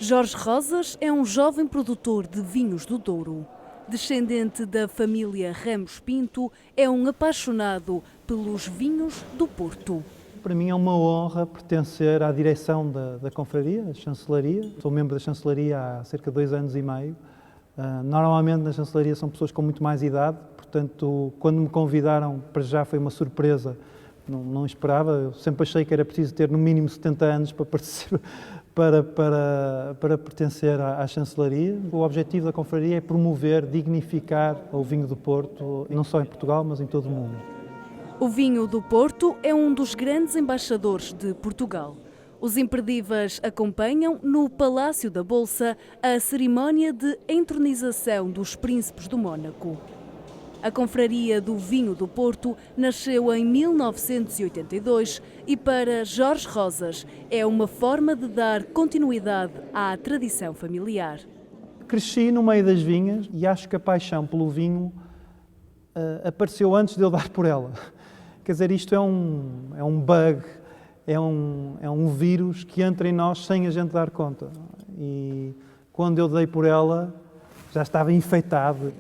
Jorge Rosas é um jovem produtor de vinhos do Douro. Descendente da família Ramos Pinto, é um apaixonado pelos vinhos do Porto. Para mim é uma honra pertencer à direção da confraria, da chancelaria. Sou membro da chancelaria há cerca de 2 anos e meio. Normalmente na chancelaria são pessoas com muito mais idade, portanto, quando me convidaram, para já foi uma surpresa, não esperava. Eu sempre achei que era preciso ter no mínimo 70 anos para pertencer à chancelaria. O objetivo da confraria é promover, dignificar o vinho do Porto, não só em Portugal, mas em todo o mundo. O vinho do Porto é um dos grandes embaixadores de Portugal. Os imperdíveis acompanham, no Palácio da Bolsa, a cerimónia de entronização dos príncipes do Mónaco. A Confraria do Vinho do Porto nasceu em 1982 e, para Jorge Rosas, é uma forma de dar continuidade à tradição familiar. Cresci no meio das vinhas e acho que a paixão pelo vinho apareceu antes de eu dar por ela. Quer dizer, isto é um bug, é um vírus que entra em nós sem a gente dar conta. E quando eu dei por ela, já estava infectado.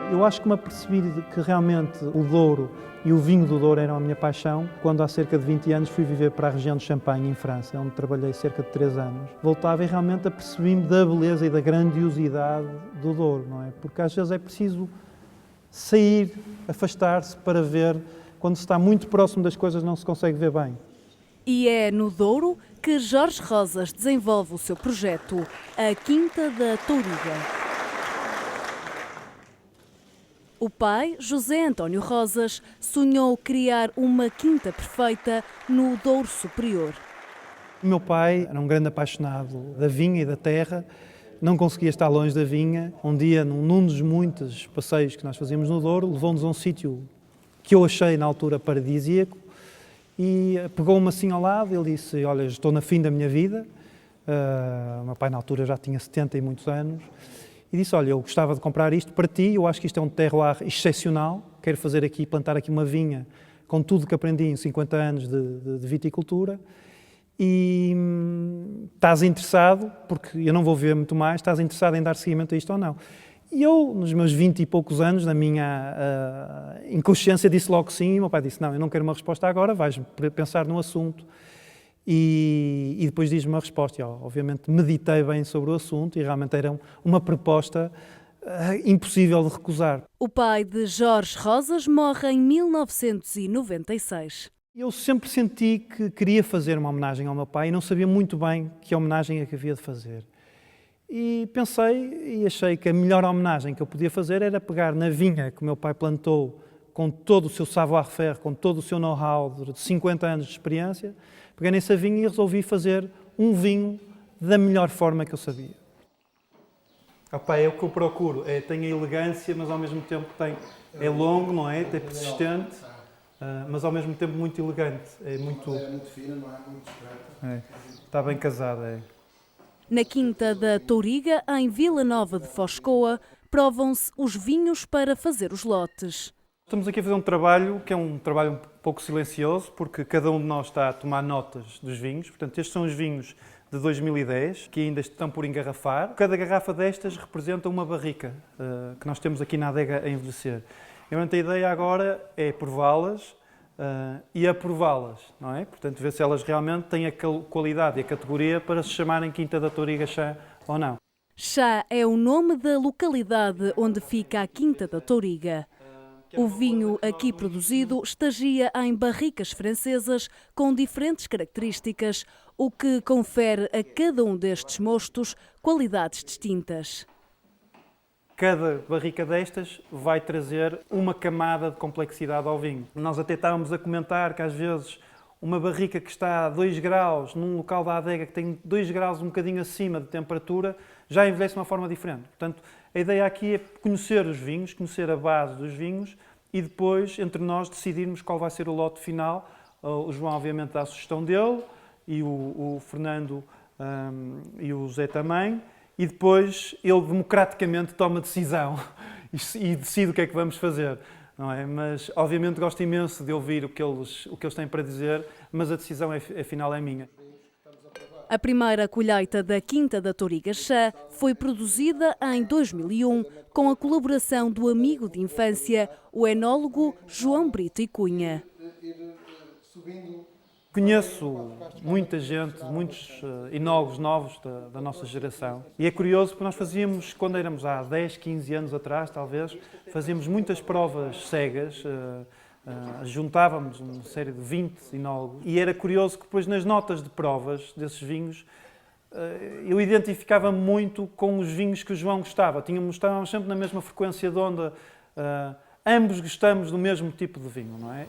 Eu acho que me apercebi de que realmente o Douro e o vinho do Douro eram a minha paixão quando há cerca de 20 anos fui viver para a região de Champagne, em França, onde trabalhei cerca de 3 anos. Voltava e realmente apercebi-me da beleza e da grandiosidade do Douro, não é? Porque às vezes é preciso sair, afastar-se para ver. Quando se está muito próximo das coisas não se consegue ver bem. E é no Douro que Jorge Rosas desenvolve o seu projeto, a Quinta da Touriga. O pai, José António Rosas, sonhou criar uma quinta perfeita no Douro Superior. O meu pai era um grande apaixonado da vinha e da terra, não conseguia estar longe da vinha. Um dia, num dos muitos passeios que nós fazíamos no Douro, levou-nos a um sítio que eu achei na altura paradisíaco e pegou-me assim ao lado e ele disse: olha, estou na fim da minha vida. O meu pai na altura já tinha 70 e muitos anos. E disse: olha, eu gostava de comprar isto para ti, eu acho que isto é um terroir excepcional, quero fazer aqui, plantar aqui uma vinha com tudo que aprendi em 50 anos de viticultura e estás interessado, porque eu não vou ver muito mais, estás interessado em dar seguimento a isto ou não? E eu, nos meus 20 e poucos anos, na minha inconsciência, disse logo sim, e o meu pai disse: não, eu não quero uma resposta agora, vais pensar no assunto. E depois diz-me uma resposta. Eu, obviamente, meditei bem sobre o assunto e realmente era uma proposta impossível de recusar. O pai de Jorge Rosas morre em 1996. Eu sempre senti que queria fazer uma homenagem ao meu pai e não sabia muito bem que homenagem é que havia de fazer. E pensei e achei que a melhor homenagem que eu podia fazer era pegar na vinha que o meu pai plantou com todo o seu savoir-faire, com todo o seu know-how de 50 anos de experiência. Peguei nessa vinha e resolvi fazer um vinho da melhor forma que eu sabia. Opa, é o que eu procuro, tem a elegância, mas ao mesmo tempo é longo, não é? É persistente, mas ao mesmo tempo muito elegante. É muito fina, não é? Muito discreta. Está bem casada, é. Na Quinta da Touriga, em Vila Nova de Foscoa, provam-se os vinhos para fazer os lotes. Estamos aqui a fazer um trabalho que é um trabalho um pouco silencioso, porque cada um de nós está a tomar notas dos vinhos. Portanto, estes são os vinhos de 2010, que ainda estão por engarrafar. Cada garrafa destas representa uma barrica que nós temos aqui na adega a envelhecer. E a ideia agora é prová-las e aprová-las, não é? Portanto, ver se elas realmente têm a qualidade e a categoria para se chamarem Quinta da Touriga Chá ou não. Chá é o nome da localidade onde fica a Quinta da Touriga. O vinho aqui produzido estagia em barricas francesas com diferentes características, o que confere a cada um destes mostos qualidades distintas. Cada barrica destas vai trazer uma camada de complexidade ao vinho. Nós até estávamos a comentar que às vezes uma barrica que está a 2 graus num local da adega que tem 2 graus um bocadinho acima de temperatura já envelhece de uma forma diferente. Portanto, a ideia aqui é conhecer os vinhos, conhecer a base dos vinhos e depois, entre nós, decidirmos qual vai ser o lote final. O João, obviamente, dá a sugestão dele e o Fernando e o Zé também. E depois ele democraticamente toma decisão e decide o que é que vamos fazer. não é? Mas, obviamente, gosto imenso de ouvir o que eles têm para dizer, mas a decisão, afinal, é minha. A primeira colheita da Quinta da Touriga-Chá foi produzida em 2001 com a colaboração do amigo de infância, o enólogo João Brito e Cunha. Conheço muita gente, muitos enólogos novos da nossa geração. E é curioso porque nós fazíamos, quando éramos há 10, 15 anos atrás, talvez, fazíamos muitas provas cegas, juntávamos uma série de 20 enólogos. E era curioso que depois nas notas de provas desses vinhos, eu identificava-me muito com os vinhos que o João gostava. Estávamos sempre na mesma frequência de onda, ambos gostamos do mesmo tipo de vinho, não é?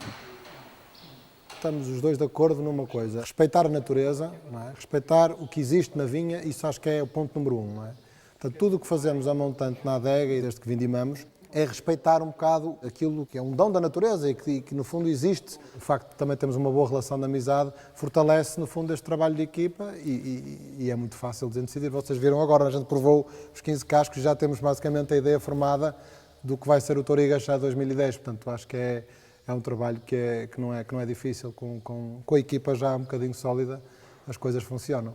Estamos os dois de acordo numa coisa, respeitar a natureza, não é? Respeitar o que existe na vinha, isso acho que é o ponto número 1. Não é? Portanto, tudo o que fazemos a montante na adega e desde que vindimamos é respeitar um bocado aquilo que é um dom da natureza e que no fundo existe. O facto de também termos uma boa relação de amizade fortalece no fundo este trabalho de equipa e é muito fácil de decidir. Vocês viram agora, a gente provou os 15 cascos e já temos basicamente a ideia formada do que vai ser o Touriga-Chá 2010, portanto acho que é um trabalho que não é difícil, com a equipa já um bocadinho sólida, as coisas funcionam.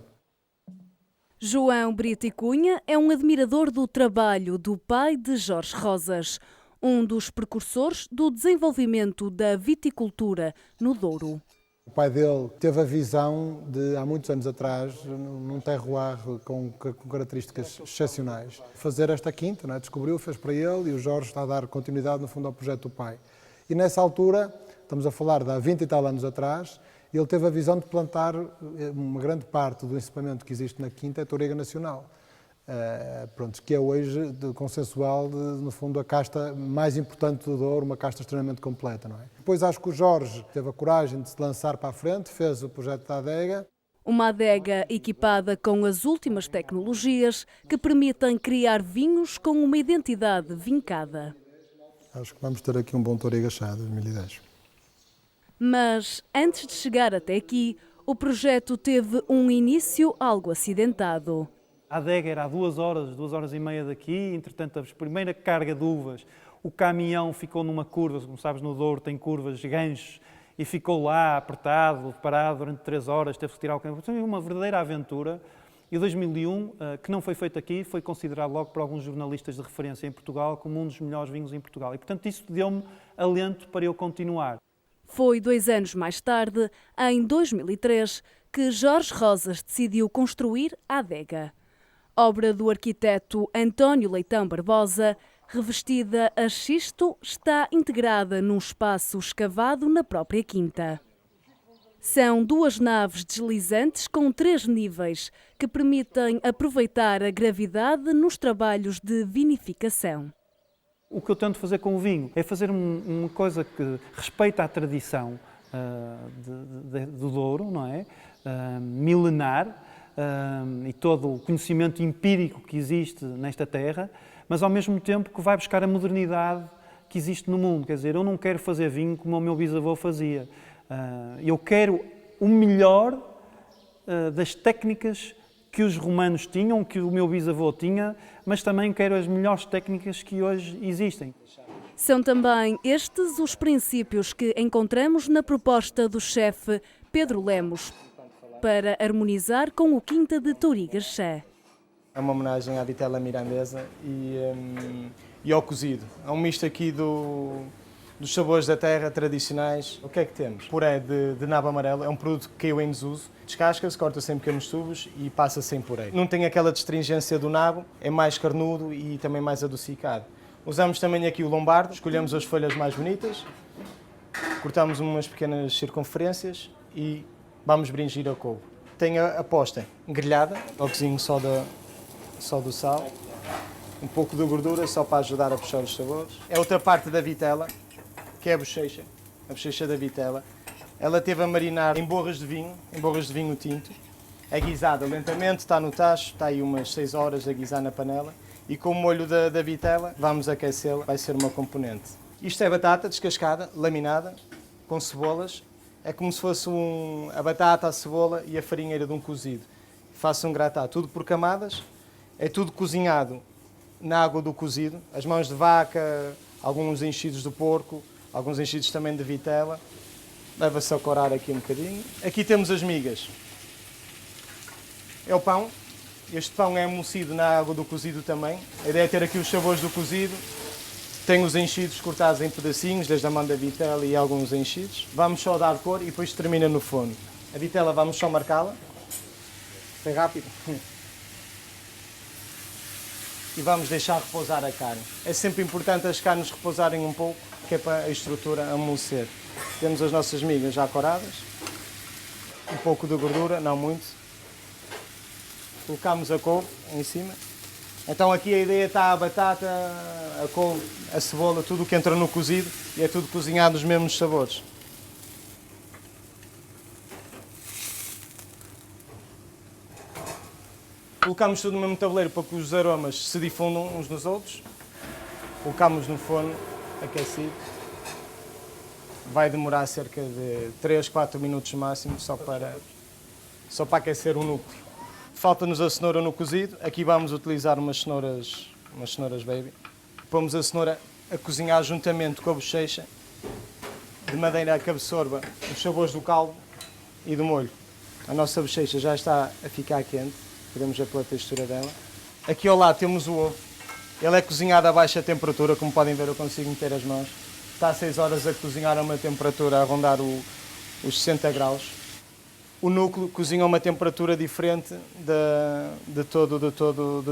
João Brito e Cunha é um admirador do trabalho do pai de Jorge Rosas, um dos precursores do desenvolvimento da viticultura no Douro. O pai dele teve a visão de, há muitos anos atrás, num terroir com características excepcionais, fazer esta quinta, não é? Descobriu, fez para ele e o Jorge está a dar continuidade, no fundo, ao projeto do pai. E nessa altura, estamos a falar de há 20 e tal anos atrás, ele teve a visão de plantar uma grande parte do encipamento que existe na quinta, é Touriga Nacional. Que é hoje consensual, no fundo, a casta mais importante do Douro, uma casta extremamente completa. Não é? Depois acho que o Jorge teve a coragem de se lançar para a frente, fez o projeto da adega. Uma adega equipada com as últimas tecnologias que permitem criar vinhos com uma identidade vincada. Acho que vamos ter aqui um bom Touriga-Chá 2010. Mas, antes de chegar até aqui, o projeto teve um início algo acidentado. A adega era a 2 horas e meia daqui, entretanto a primeira carga de uvas, o caminhão ficou numa curva, como sabes no Douro tem curvas, ganchos, e ficou lá apertado, parado durante 3 horas, teve que tirar o caminhão. Foi uma verdadeira aventura. E 2001, que não foi feito aqui, foi considerado logo por alguns jornalistas de referência em Portugal como um dos melhores vinhos em Portugal. E portanto isso deu-me alento para eu continuar. Foi 2 anos mais tarde, em 2003, que Jorge Rosas decidiu construir a adega. Obra do arquiteto António Leitão Barbosa, revestida a xisto, está integrada num espaço escavado na própria quinta. São 2 naves deslizantes com 3 níveis, que permitem aproveitar a gravidade nos trabalhos de vinificação. O que eu tento fazer com o vinho é fazer uma coisa que respeita a tradição do Douro, não é? Milenar, e todo o conhecimento empírico que existe nesta terra, mas ao mesmo tempo que vai buscar a modernidade que existe no mundo. Quer dizer, eu não quero fazer vinho como o meu bisavô fazia. Eu quero o melhor das técnicas que os romanos tinham, que o meu bisavô tinha, mas também quero as melhores técnicas que hoje existem. São também estes os princípios que encontramos na proposta do chefe Pedro Lemos para harmonizar com o Quinta de Touriga-Chá. É uma homenagem à vitela mirandesa e ao cozido. É um misto aqui dos sabores da terra tradicionais. O que é que temos? Puré de nabo amarelo, é um produto que caiu em desuso. Descasca-se, corta-se em pequenos tubos e passa-se em puré. Não tem aquela astringência do nabo, é mais carnudo e também mais adocicado. Usamos também aqui o lombardo, escolhemos as folhas mais bonitas, cortamos umas pequenas circunferências e vamos bringir a couve. Tem a posta grelhada, ao cozinho só do sal, um pouco de gordura só para ajudar a puxar os sabores. É outra parte da vitela, que é a bochecha da vitela. Ela teve a marinar em borras de vinho tinto, é guisada lentamente, está no tacho, está aí umas 6 horas a guisar na panela e com o molho da vitela vamos aquecê-la, vai ser uma componente. Isto é batata descascada, laminada, com cebolas, é como se fosse a batata, a cebola e a farinheira de um cozido. Faço um gratin, tudo por camadas, é tudo cozinhado na água do cozido, as mãos de vaca alguns enchidos do porco, alguns enchidos também de vitela. Leva-se a corar aqui um bocadinho. Aqui temos as migas. É o pão. Este pão é amolecido na água do cozido também. A ideia é ter aqui os sabores do cozido. Tem os enchidos cortados em pedacinhos, desde a mão da vitela e alguns enchidos. Vamos só dar cor e depois termina no forno. A vitela vamos só marcá-la. Foi rápido. E vamos deixar repousar a carne. É sempre importante as carnes repousarem um pouco, que é para a estrutura amolecer. Temos as nossas migas já coradas. Um pouco de gordura, não muito. Colocamos a couve em cima. Então aqui a ideia está a batata, a couve, a cebola, tudo o que entra no cozido e é tudo cozinhado nos mesmos sabores. Colocamos tudo no mesmo tabuleiro para que os aromas se difundam uns nos outros. Colocamos no forno aquecido. Vai demorar cerca de 3, 4 minutos máximo só para aquecer o núcleo. Falta-nos a cenoura no cozido. Aqui vamos utilizar umas cenouras baby. Pomos a cenoura a cozinhar juntamente com a bochecha, de maneira a que absorva os sabores do caldo e do molho. A nossa bochecha já está a ficar quente, podemos ver pela textura dela. Aqui ao lado temos o ovo. Ele é cozinhado a baixa temperatura, como podem ver eu consigo meter as mãos. Está a 6 horas a cozinhar a uma temperatura a rondar os 60 graus. O núcleo cozinha a uma temperatura diferente de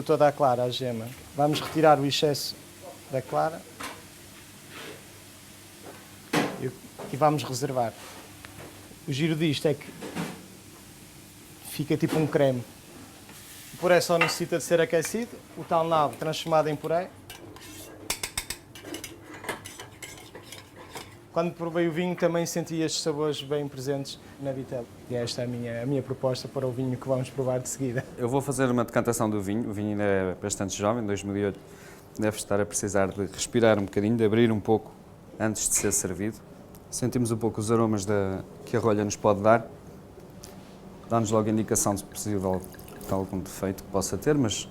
toda a clara, a gema. Vamos retirar o excesso da clara e vamos reservar. O giro disto é que fica tipo um creme. O puré só necessita de ser aquecido, o tal nabo transformado em puré. Quando provei o vinho também senti estes sabores bem presentes na vitela. E esta é a minha proposta para o vinho que vamos provar de seguida. Eu vou fazer uma decantação do vinho. O vinho ainda é bastante jovem, 2008. Deve estar a precisar de respirar um bocadinho, de abrir um pouco antes de ser servido. Sentimos um pouco os aromas que a rolha nos pode dar. Dá-nos logo a indicação de possível de algum defeito que possa ter, mas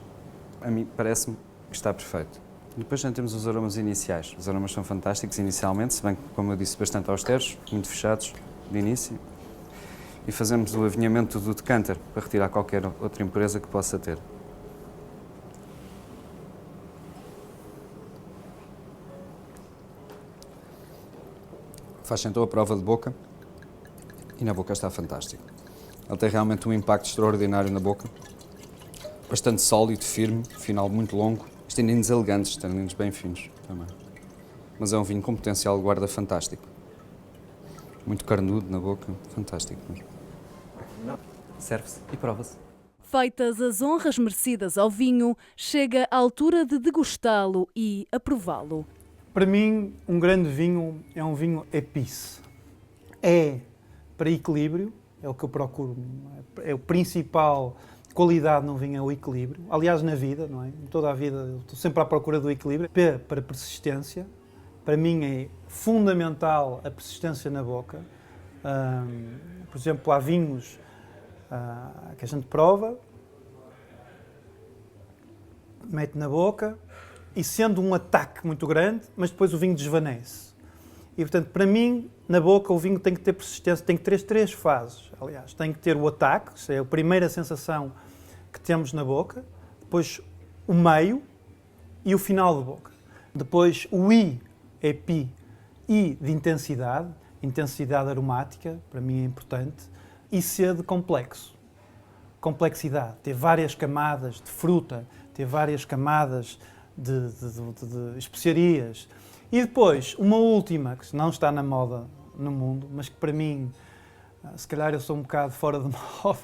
a mim parece-me que está perfeito. Depois sentimos os aromas iniciais. Os aromas são fantásticos inicialmente, se bem que, como eu disse, bastante austeros, muito fechados de início. E fazemos o avinhamento do decanter para retirar qualquer outra impureza que possa ter. Faz então a prova de boca e na boca está fantástico. Ele tem realmente um impacto extraordinário na boca, bastante sólido, firme, final muito longo. Os taninos elegantes, taninos bem finos também. Mas é um vinho com potencial de guarda fantástico. Muito carnudo na boca, fantástico mesmo. Serve-se e prova-se. Feitas as honras merecidas ao vinho, chega a altura de degustá-lo e aprová-lo. Para mim, um grande vinho é um vinho épice. É para equilíbrio, é o que eu procuro, é o principal qualidade num vinho, é o equilíbrio. Aliás, na vida, não é? Em toda a vida, eu estou sempre à procura do equilíbrio. P para persistência. Para mim é fundamental a persistência na boca. Por exemplo, há vinhos que a gente prova, mete na boca e sendo um ataque muito grande, mas depois o vinho desvanece. E, portanto, para mim, na boca, o vinho tem que ter persistência, tem que ter três fases, aliás. Tem que ter o ataque, isso é a primeira sensação que temos na boca, depois o meio e o final da boca. Depois o I é pi, I de intensidade aromática, para mim é importante, e C de complexo. Complexidade, ter várias camadas de fruta, ter várias camadas de especiarias. E depois, uma última, que não está na moda no mundo, mas que para mim, se calhar eu sou um bocado fora de moda,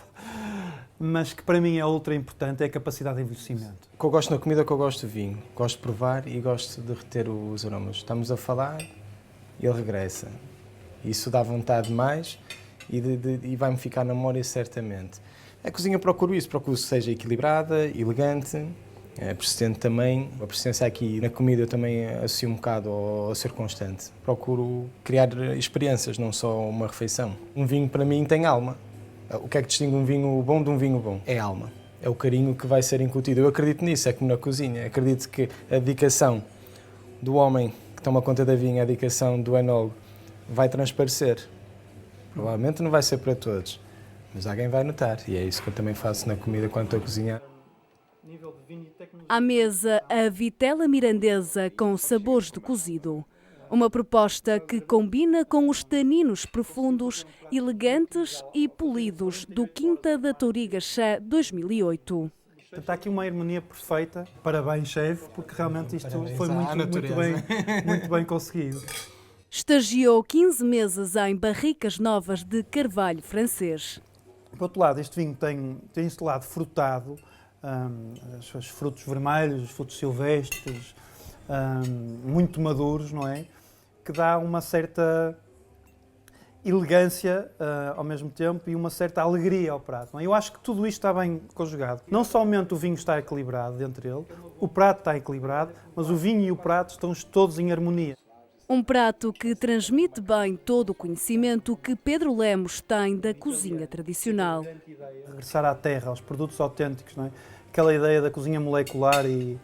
mas que para mim é ultra importante, é a capacidade de envelhecimento. O que eu gosto na comida é o que eu gosto de vinho. Gosto de provar e gosto de reter os aromas. Estamos a falar e ele regressa. Isso dá vontade mais e vai-me ficar na memória certamente. A cozinha procuro isso, procuro que seja equilibrada, elegante, persistente também. A persistência aqui na comida eu também associo um bocado ao ser constante. Procuro criar experiências, não só uma refeição. Um vinho para mim tem alma. O que é que distingue um vinho bom de um vinho bom? É a alma. É o carinho que vai ser incutido. Eu acredito nisso, é como na cozinha. Acredito que a dedicação do homem que toma conta da vinha, a dedicação do enólogo, vai transparecer. Provavelmente não vai ser para todos, mas alguém vai notar. E é isso que eu também faço na comida quando estou a cozinhar. À mesa, a vitela mirandesa com sabores de cozido. Uma proposta que combina com os taninos profundos, elegantes e polidos do Quinta da Touriga Chá 2008. Está aqui uma harmonia perfeita. Parabéns, chefe, porque realmente isto foi muito bem conseguido. Estagiou 15 meses em barricas novas de carvalho francês. Por outro lado, este vinho tem este lado frutado, os frutos vermelhos, os frutos silvestres, muito maduros, não é? Que dá uma certa elegância ao mesmo tempo e uma certa alegria ao prato. Não é? Eu acho que tudo isto está bem conjugado. Não somente o vinho está equilibrado entre ele, o prato está equilibrado, mas o vinho e o prato estão todos em harmonia. Um prato que transmite bem todo o conhecimento que Pedro Lemos tem da cozinha tradicional. Regressar à terra, aos produtos autênticos, não é? Aquela ideia da cozinha molecular e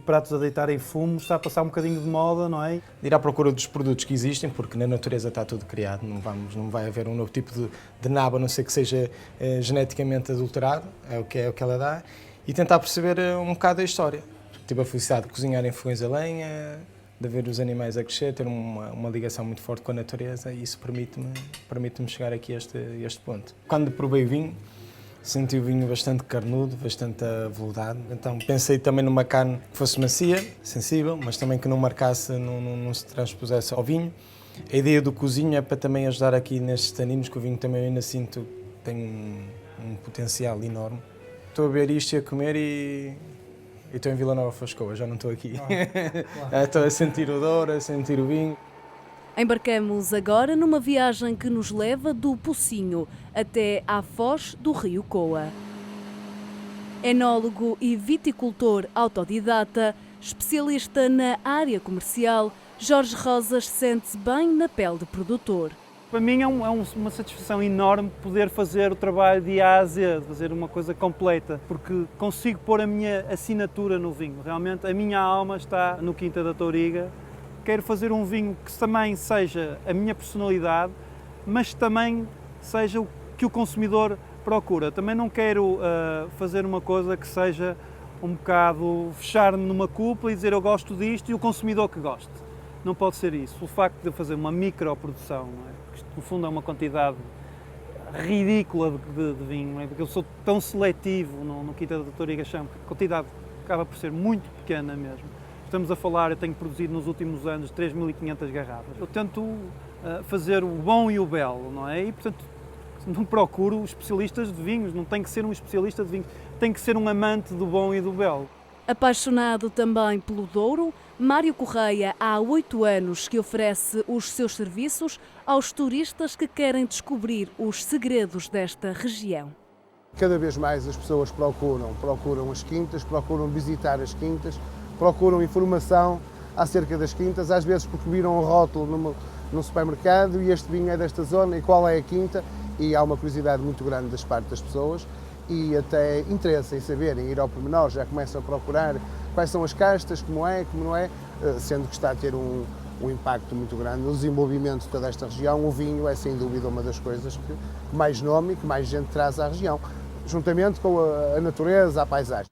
pratos a deitar em fumo está a passar um bocadinho de moda, não é? Ir à procura dos produtos que existem, porque na natureza está tudo criado, não vai haver um novo tipo de nabo, a não ser que seja geneticamente adulterado, é o que ela dá, e tentar perceber um bocado a história. Tive a felicidade de cozinhar em fogões a lenha, de ver os animais a crescer, ter uma ligação muito forte com a natureza, e isso permite-me chegar aqui a este ponto. Quando provei o vinho, senti o vinho bastante carnudo, bastante aveludado, então pensei também numa carne que fosse macia, sensível, mas também que não marcasse, não se transpusesse ao vinho. A ideia do cozinho é para também ajudar aqui nestes taninos, que o vinho também ainda sinto tem um potencial enorme. Estou a ver isto e a comer e estou em Vila Nova de Fascoa, já não estou aqui. Estou a sentir o Douro, a sentir o vinho. Embarcamos agora numa viagem que nos leva do Pocinho até à foz do Rio Coa. Enólogo e viticultor autodidata, especialista na área comercial, Jorge Rosas sente-se bem na pele de produtor. Para mim é uma satisfação enorme poder fazer o trabalho de A a Z, fazer uma coisa completa, porque consigo pôr a minha assinatura no vinho. Realmente a minha alma está no Quinta da Touriga. Quero fazer um vinho que também seja a minha personalidade, mas também seja o que o consumidor procura. Também não quero fazer uma coisa que seja um bocado fechar-me numa cúpula e dizer eu gosto disto e o consumidor que goste. Não pode ser isso. O facto de fazer uma microprodução, não é? Porque isto, no fundo, é uma quantidade ridícula de vinho, não é? Porque eu sou tão seletivo no Quinta da Touriga Chão, que a quantidade acaba por ser muito pequena mesmo. Estamos a falar, eu tenho produzido nos últimos anos 3.500 garrafas. Eu tento fazer o bom e o belo, não é? E, portanto, não procuro especialistas de vinhos, não tem que ser um especialista de vinhos, tem que ser um amante do bom e do belo. Apaixonado também pelo Douro, Mário Correia há 8 anos que oferece os seus serviços aos turistas que querem descobrir os segredos desta região. Cada vez mais as pessoas procuram as quintas, procuram visitar as quintas, procuram informação acerca das quintas, às vezes porque viram um rótulo no supermercado e este vinho é desta zona e qual é a quinta, e há uma curiosidade muito grande das partes das pessoas e até interesse em saberem, ir ao pormenor, já começam a procurar quais são as castas, como não é, sendo que está a ter um impacto muito grande no desenvolvimento de toda esta região. O vinho é sem dúvida uma das coisas que mais nome e que mais gente traz à região, juntamente com a natureza, a paisagem.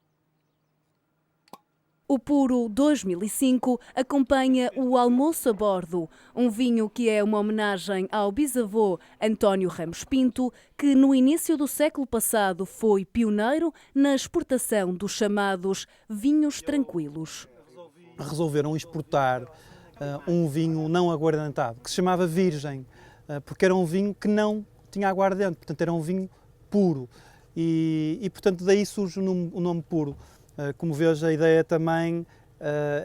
O Puro 2005 acompanha o almoço a bordo, um vinho que é uma homenagem ao bisavô António Ramos Pinto, que no início do século passado foi pioneiro na exportação dos chamados vinhos tranquilos. Resolveram exportar um vinho não aguardentado, que se chamava Virgem, porque era um vinho que não tinha aguardente, portanto era um vinho puro. E portanto daí surge o nome Puro. Como vejo, a ideia também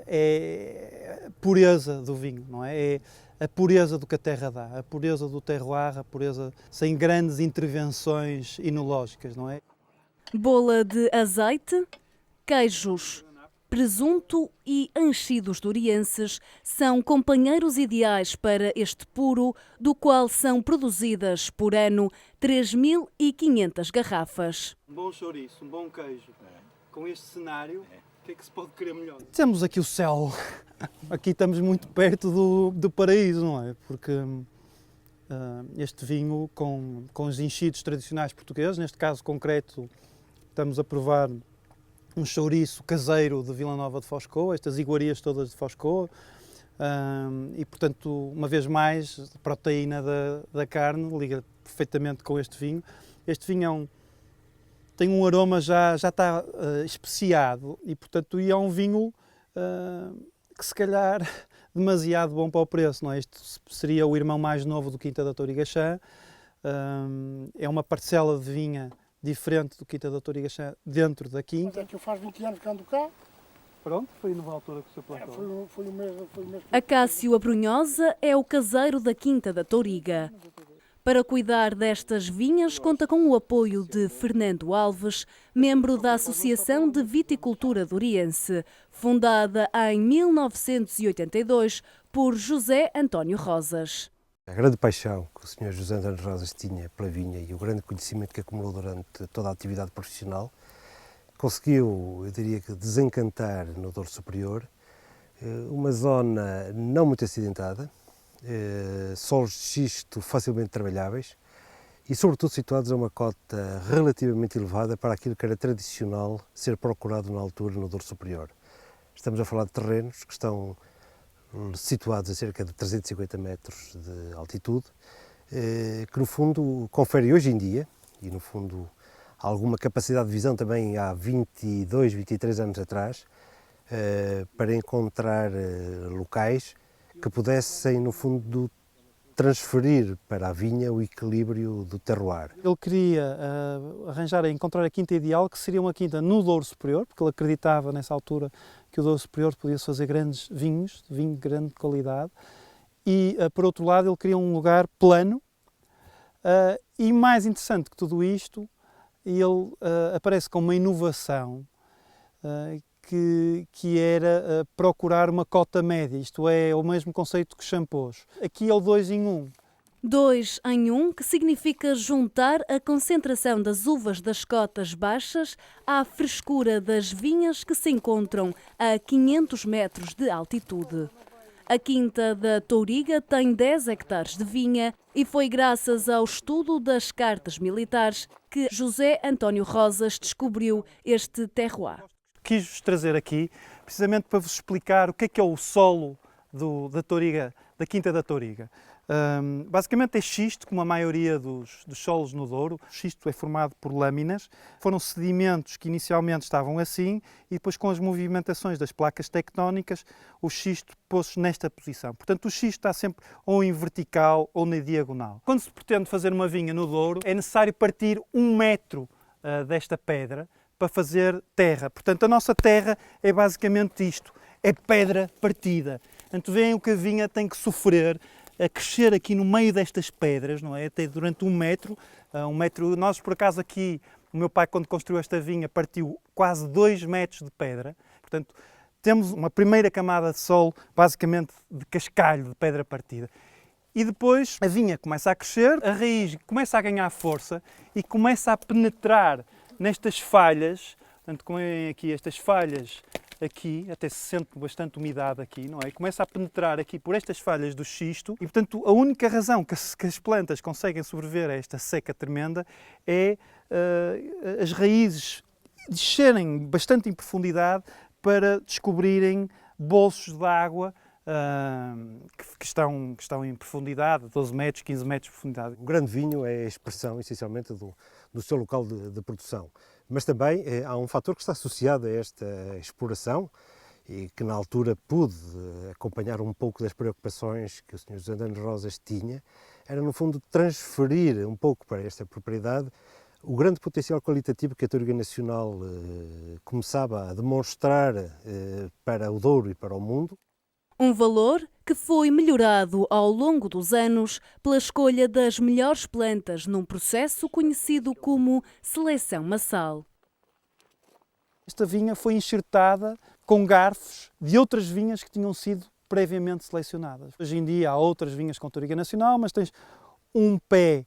é a pureza do vinho, não é? É a pureza do que a terra dá, a pureza do terroir, a pureza sem grandes intervenções enológicas, não é? Bola de azeite, queijos, presunto e enchidos dourienses são companheiros ideais para este puro, do qual são produzidas por ano 3.500 garrafas. Um bom chouriço, um bom queijo, com este cenário, que é que se pode querer melhor? Temos aqui o céu. Aqui estamos muito perto do paraíso, não é? Porque este vinho com os enchidos tradicionais portugueses, neste caso concreto, estamos a provar um chouriço caseiro de Vila Nova de Foscoa, estas iguarias todas de Foscoa, e portanto, uma vez mais, a proteína da carne liga perfeitamente com este vinho. Este vinho tem um aroma já está especiado e portanto é um vinho que se calhar demasiado bom para o preço, não é? Este seria o irmão mais novo do Quinta da Touriga-Chã, é uma parcela de vinha diferente do Quinta da Touriga-Chã dentro da quinta. É que eu faz 20 anos que ando cá. Pronto, foi numa altura que o senhor plantou. Foi o mês. Acácio Abrunhosa é o caseiro da Quinta da Touriga. Para cuidar destas vinhas, conta com o apoio de Fernando Alves, membro da Associação de Viticultura Doriense, fundada em 1982 por José António Rosas. A grande paixão que o Sr. José António Rosas tinha pela vinha e o grande conhecimento que acumulou durante toda a atividade profissional conseguiu, eu diria que, desencantar no Douro Superior uma zona não muito acidentada, solos de xisto facilmente trabalháveis e, sobretudo, situados a uma cota relativamente elevada para aquilo que era tradicional ser procurado na altura no Douro Superior. Estamos a falar de terrenos que estão situados a cerca de 350 metros de altitude, que no fundo conferem hoje em dia, e no fundo alguma capacidade de visão também há 22, 23 anos atrás, para encontrar locais que pudessem, no fundo, transferir para a vinha o equilíbrio do terroir. Ele queria encontrar a quinta ideal, que seria uma quinta no Douro Superior, porque ele acreditava nessa altura que o Douro Superior podia-se fazer grandes vinhos, de vinho de grande qualidade, e por outro lado ele queria um lugar plano, e mais interessante que tudo isto, ele aparece com uma inovação que era procurar uma cota média, isto é, o mesmo conceito que shampoos. Aqui é o 2 em 1. 2 em 1, que significa juntar a concentração das uvas das cotas baixas à frescura das vinhas que se encontram a 500 metros de altitude. A Quinta da Touriga tem 10 hectares de vinha e foi graças ao estudo das cartas militares que José António Rosas descobriu este terroir. Quis-vos trazer aqui precisamente para vos explicar o que é o solo da Touriga, da Quinta da Touriga. Basicamente é xisto, como a maioria dos solos no Douro. O xisto é formado por lâminas. Foram sedimentos que inicialmente estavam assim e depois, com as movimentações das placas tectónicas, o xisto pôs-se nesta posição. Portanto, o xisto está sempre ou em vertical ou na diagonal. Quando se pretende fazer uma vinha no Douro, é necessário partir 1 metro desta pedra para fazer terra. Portanto, a nossa terra é basicamente isto, é pedra partida. Portanto, veem o que a vinha tem que sofrer a crescer aqui no meio destas pedras, não é? Até durante 1 metro. Nós, por acaso, aqui, o meu pai, quando construiu esta vinha, partiu quase 2 metros de pedra. Portanto, temos uma primeira camada de solo, basicamente de cascalho, de pedra partida. E depois a vinha começa a crescer, a raiz começa a ganhar força e começa a penetrar nestas falhas, portanto, como é aqui estas falhas, aqui, até se sente bastante umidade aqui, não é? Começa a penetrar aqui por estas falhas do xisto e, portanto, a única razão que as plantas conseguem sobreviver a esta seca tremenda é as raízes descerem bastante em profundidade para descobrirem bolsos de água que estão em profundidade, 12 metros, 15 metros de profundidade. O grande vinho é a expressão, essencialmente, do seu local de produção. Mas também há um fator que está associado a esta exploração e que na altura pude acompanhar um pouco das preocupações que o Sr. José António Rosas tinha, era no fundo transferir um pouco para esta propriedade o grande potencial qualitativo que a Touriga Nacional começava a demonstrar para o Douro e para o mundo. Um valor que foi melhorado ao longo dos anos pela escolha das melhores plantas num processo conhecido como seleção massal. Esta vinha foi enxertada com garfos de outras vinhas que tinham sido previamente selecionadas. Hoje em dia há outras vinhas com Touriga Nacional, mas tens um pé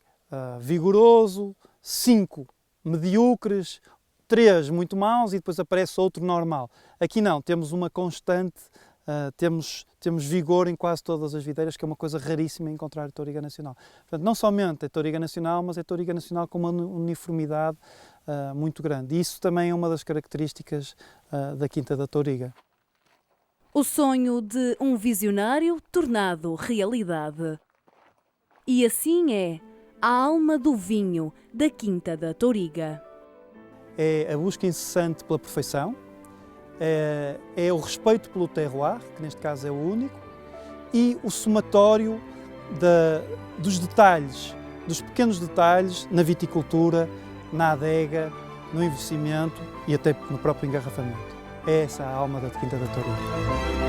vigoroso, 5 medíocres, 3 muito maus e depois aparece outro normal. Aqui não, temos uma constante, temos vigor em quase todas as videiras, que é uma coisa raríssima encontrar a touriga nacional. Portanto, não somente é touriga nacional, mas é touriga nacional com uma uniformidade muito grande. E isso também é uma das características da Quinta da Touriga. O sonho de um visionário tornado realidade. E assim é a alma do vinho da Quinta da Touriga. É a busca incessante pela perfeição, é o respeito pelo terroir, que neste caso é o único, e o somatório dos detalhes, dos pequenos detalhes na viticultura, na adega, no envelhecimento e até no próprio engarrafamento. É essa a alma da Quinta da Touriga.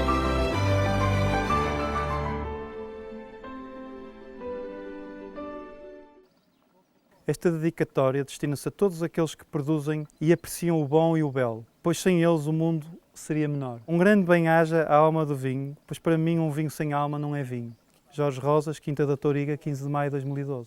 Esta dedicatória destina-se a todos aqueles que produzem e apreciam o bom e o belo, pois sem eles o mundo seria menor. Um grande bem-aja à alma do vinho, pois para mim um vinho sem alma não é vinho. Jorge Rosas, Quinta da Touriga, 15 de maio de 2012.